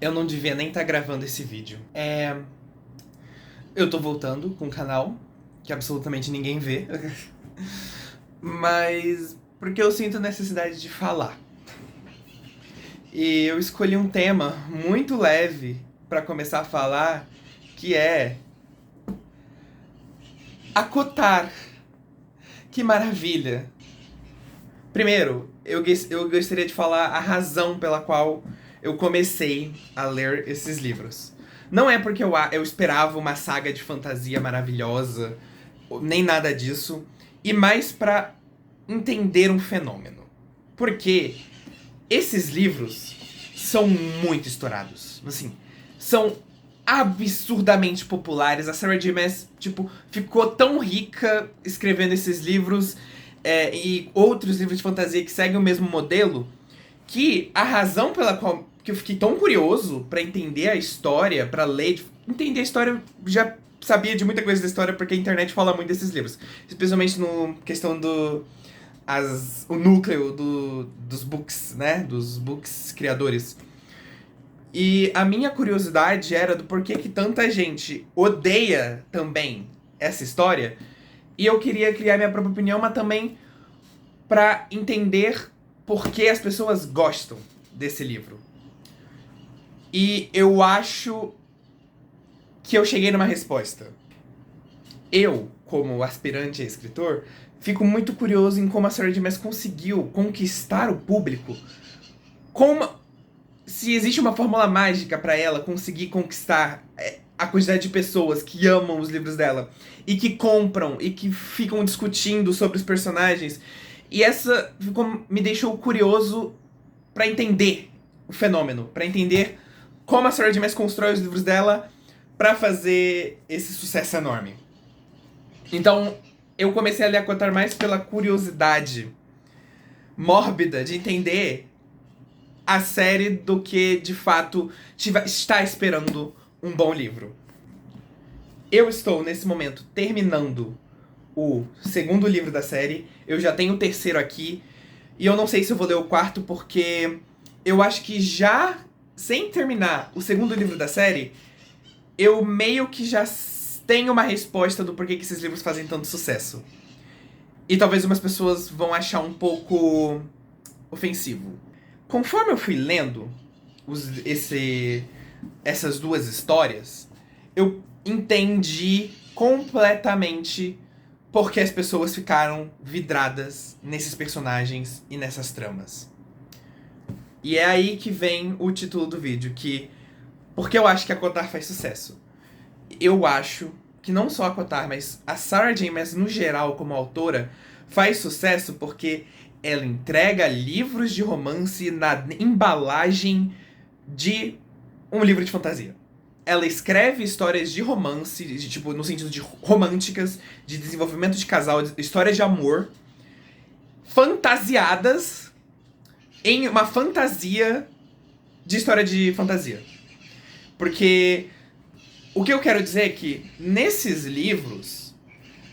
Eu não devia nem estar gravando esse vídeo. Eu tô voltando com um canal que absolutamente ninguém vê. Mas porque eu sinto a necessidade de falar. E eu escolhi um tema muito leve pra começar a falar, que é acotar. Que maravilha! Primeiro, eu gostaria de falar a razão pela qual eu comecei a ler esses livros. Não é porque eu esperava uma saga de fantasia maravilhosa, nem nada disso, e mais pra entender um fenômeno. Porque esses livros são muito estourados. Assim, são absurdamente populares. A Sarah J. Maas, ficou tão rica escrevendo esses livros e outros livros de fantasia que seguem o mesmo modelo, que a razão pela qual que eu fiquei tão curioso pra entender a história, pra ler, entender a história, eu já sabia de muita coisa da história porque a internet fala muito desses livros, especialmente no questão do o núcleo dos books, né, dos books criadores. E a minha curiosidade era do porquê que tanta gente odeia também essa história. E eu queria criar minha própria opinião, mas também pra entender por que as pessoas gostam desse livro. E eu acho que eu cheguei numa resposta. Eu, como aspirante a escritor, fico muito curioso em como a Sarah J. Maas conseguiu conquistar o público. Se existe uma fórmula mágica pra ela conseguir conquistar a quantidade de pessoas que amam os livros dela e que compram e que ficam discutindo sobre os personagens. E essa me deixou curioso pra entender o fenômeno, pra entender como a Sarah J. Maas constrói os livros dela pra fazer esse sucesso enorme. Então, eu comecei a ler a Cotar mais pela curiosidade mórbida de entender a série do que, de fato, está esperando um bom livro. Eu estou, nesse momento, terminando o segundo livro da série. Eu já tenho o terceiro aqui. E eu não sei se eu vou ler o quarto, porque eu acho que já, sem terminar o segundo livro da série, eu meio que já tenho uma resposta do porquê que esses livros fazem tanto sucesso. E talvez umas pessoas vão achar um pouco ofensivo. Conforme eu fui lendo essas duas histórias, eu entendi completamente por que as pessoas ficaram vidradas nesses personagens e nessas tramas. E é aí que vem o título do vídeo, que... Por que eu acho que a Cotar faz sucesso? Eu acho que não só a Cotar, mas a Sarah J. Maas, no geral, como autora, faz sucesso porque ela entrega livros de romance na embalagem de um livro de fantasia. Ela escreve histórias de romance, no sentido de românticas, de desenvolvimento de casal, de histórias de amor, fantasiadas em uma fantasia de história de fantasia. Porque o que eu quero dizer é que, nesses livros,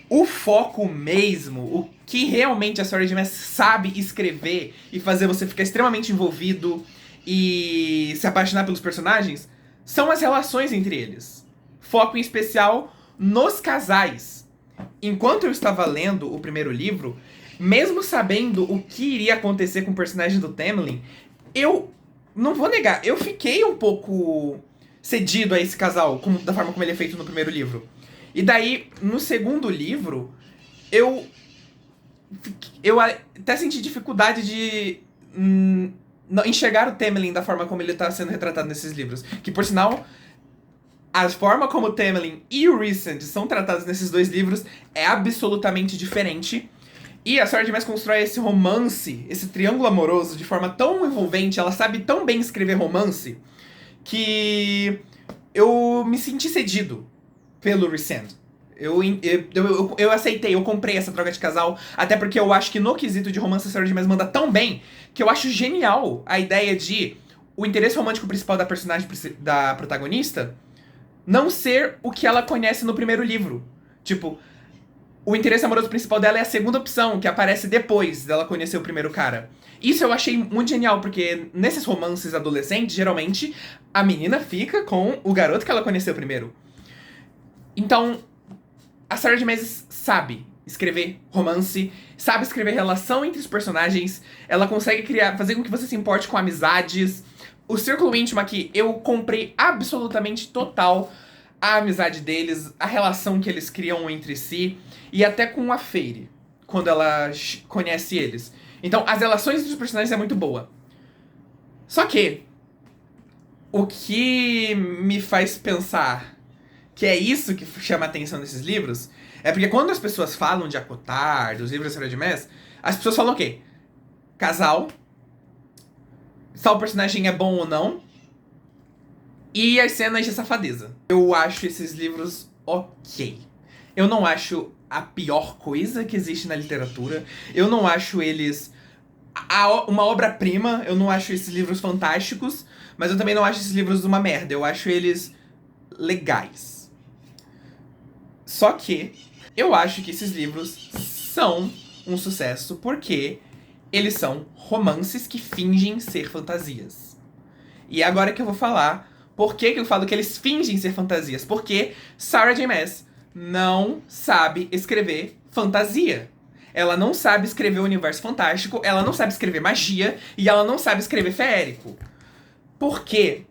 o foco mesmo, o que realmente a Sarah J. Maas sabe escrever e fazer você ficar extremamente envolvido e se apaixonar pelos personagens, são as relações entre eles. Foco em especial nos casais. Enquanto eu estava lendo o primeiro livro, mesmo sabendo o que iria acontecer com o personagem do Tamlin, eu não vou negar, eu fiquei um pouco cedido a esse casal, da forma como ele é feito no primeiro livro. E daí, no segundo livro, eu até senti dificuldade de enxergar o Tamlin da forma como ele está sendo retratado nesses livros. Que, por sinal, a forma como o Tamlin e o Rhysand são tratados nesses dois livros é absolutamente diferente. E a Sarah J. Maas constrói esse romance, esse triângulo amoroso, de forma tão envolvente, ela sabe tão bem escrever romance, que eu me senti cedido pelo Rhysand. Eu aceitei, eu comprei essa droga de casal, até porque eu acho que no quesito de romance a Sarah J. Maas manda tão bem, que eu acho genial a ideia de o interesse romântico principal da personagem da protagonista não ser o que ela conhece no primeiro livro. Tipo, o interesse amoroso principal dela é a segunda opção, que aparece depois dela conhecer o primeiro cara. Isso eu achei muito genial, porque nesses romances adolescentes, geralmente, a menina fica com o garoto que ela conheceu primeiro. Então, a Sarah J. Maas sabe escrever romance, sabe escrever relação entre os personagens, ela consegue fazer com que você se importe com amizades. O círculo íntimo aqui, eu comprei absolutamente total a amizade deles, a relação que eles criam entre si, e até com a Fairy, quando ela conhece eles. Então, as relações entre os personagens é muito boa. Só que, o que me faz pensar que é isso que chama a atenção desses livros, é porque quando as pessoas falam de ACOTAR, dos livros da Sarah J. Maas, as pessoas falam o quê? Casal, tal personagem é bom ou não, e as cenas de safadeza. Eu acho esses livros ok. Eu não acho a pior coisa que existe na literatura. Eu não acho eles uma obra-prima. Eu não acho esses livros fantásticos. Mas eu também não acho esses livros uma merda. Eu acho eles legais. Só que eu acho que esses livros são um sucesso porque eles são romances que fingem ser fantasias. E é agora que eu vou falar por que eu falo que eles fingem ser fantasias. Porque Sarah J. Maas não sabe escrever fantasia. Ela não sabe escrever o universo fantástico, ela não sabe escrever magia e ela não sabe escrever feérico. Porque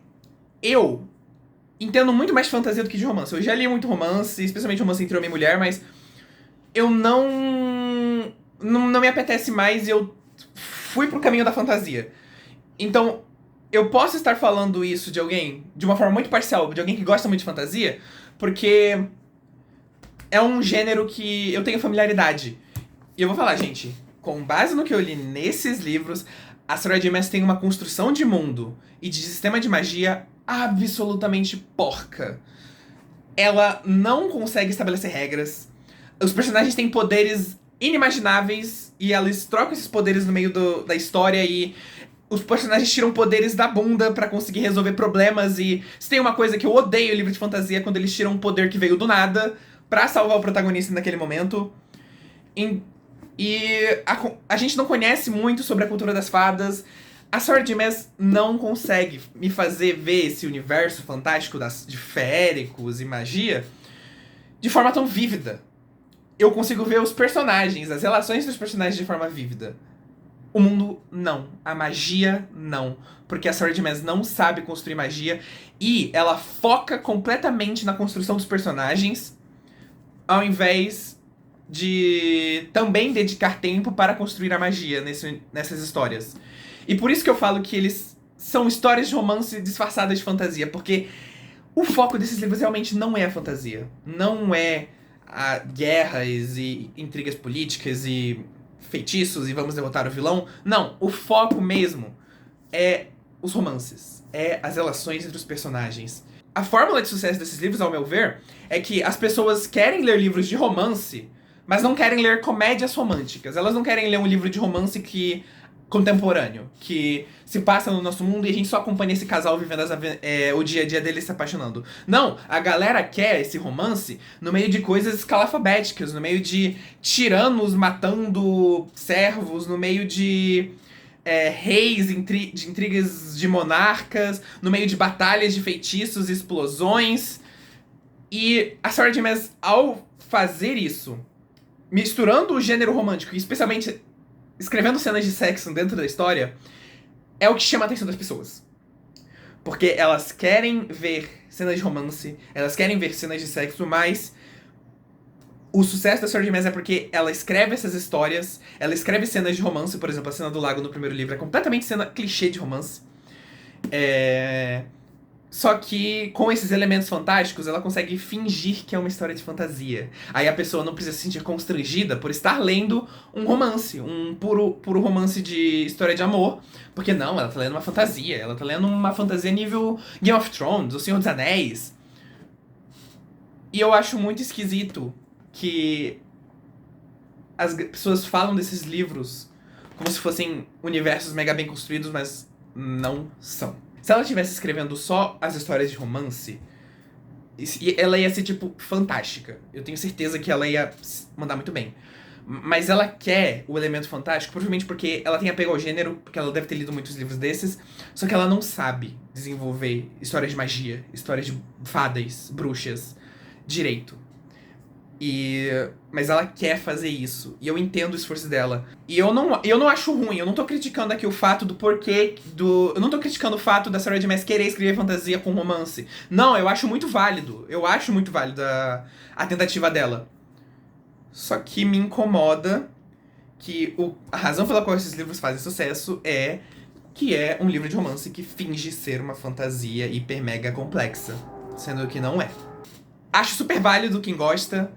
eu entendo muito mais de fantasia do que de romance. Eu já li muito romance, especialmente romance entre homem e mulher, mas eu não me apetece mais e eu fui pro caminho da fantasia. Então, eu posso estar falando isso de alguém, de uma forma muito parcial, de alguém que gosta muito de fantasia, porque é um gênero que eu tenho familiaridade. E eu vou falar, gente, com base no que eu li nesses livros, a Sarah J. Maas tem uma construção de mundo e de sistema de magia absolutamente porca. Ela não consegue estabelecer regras. Os personagens têm poderes inimagináveis e eles trocam esses poderes no meio da história e os personagens tiram poderes da bunda pra conseguir resolver problemas. E se tem uma coisa que eu odeio em livro de fantasia, é quando eles tiram um poder que veio do nada pra salvar o protagonista naquele momento. E a gente não conhece muito sobre a cultura das fadas. A Sarah J. Maas não consegue me fazer ver esse universo fantástico de feéricos e magia de forma tão vívida. Eu consigo ver os personagens, as relações dos personagens de forma vívida. O mundo, não. A magia, não. Porque a Sarah J. Maas não sabe construir magia e ela foca completamente na construção dos personagens ao invés de também dedicar tempo para construir a magia nessas histórias. E por isso que eu falo que eles são histórias de romance disfarçadas de fantasia, porque o foco desses livros realmente não é a fantasia. Não é guerras e intrigas políticas e feitiços e vamos derrotar o vilão. Não, o foco mesmo é os romances, é as relações entre os personagens. A fórmula de sucesso desses livros, ao meu ver, é que as pessoas querem ler livros de romance, mas não querem ler comédias românticas. Elas não querem ler um livro de romance contemporâneo, que se passa no nosso mundo e a gente só acompanha esse casal vivendo o dia a dia deles se apaixonando. Não, a galera quer esse romance no meio de coisas escalafabéticas, no meio de tiranos matando servos, no meio de reis, de intrigas de monarcas, no meio de batalhas de feitiços e explosões. E a Sarah J. Maas, ao fazer isso, misturando o gênero romântico, e especialmente escrevendo cenas de sexo dentro da história, é o que chama a atenção das pessoas. Porque elas querem ver cenas de romance, elas querem ver cenas de sexo, mas o sucesso da Sarah J. Maas é porque ela escreve essas histórias, ela escreve cenas de romance, por exemplo, a cena do lago no primeiro livro é completamente cena clichê de romance. Só que com esses elementos fantásticos, ela consegue fingir que é uma história de fantasia. Aí a pessoa não precisa se sentir constrangida por estar lendo um romance, um puro romance de história de amor. Porque não, ela tá lendo uma fantasia. Ela tá lendo uma fantasia nível Game of Thrones, O Senhor dos Anéis. E eu acho muito esquisito que as pessoas falam desses livros como se fossem universos mega bem construídos, mas não são. Se ela estivesse escrevendo só as histórias de romance, ela ia ser, tipo, fantástica. Eu tenho certeza que ela ia mandar muito bem. Mas ela quer o elemento fantástico, provavelmente porque ela tem apego ao gênero, porque ela deve ter lido muitos livros desses, só que ela não sabe desenvolver histórias de magia, histórias de fadas, bruxas, direito. Mas ela quer fazer isso. E eu entendo o esforço dela. E eu não acho ruim. Eu não tô criticando aqui o fato do porquê do. Eu não tô criticando o fato da Sarah J. Maas querer escrever fantasia com romance. Não, eu acho muito válido. Eu acho muito válido a tentativa dela. Só que me incomoda que a razão pela qual esses livros fazem sucesso é que é um livro de romance que finge ser uma fantasia hiper mega complexa. Sendo que não é. Acho super válido quem gosta.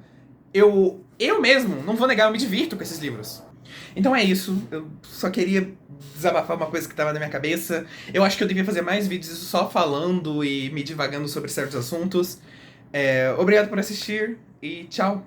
Eu mesmo, não vou negar, eu me divirto com esses livros. Então é isso, eu só queria desabafar uma coisa que tava na minha cabeça. Eu acho que eu devia fazer mais vídeos só falando e me divagando sobre certos assuntos. Obrigado por assistir e tchau!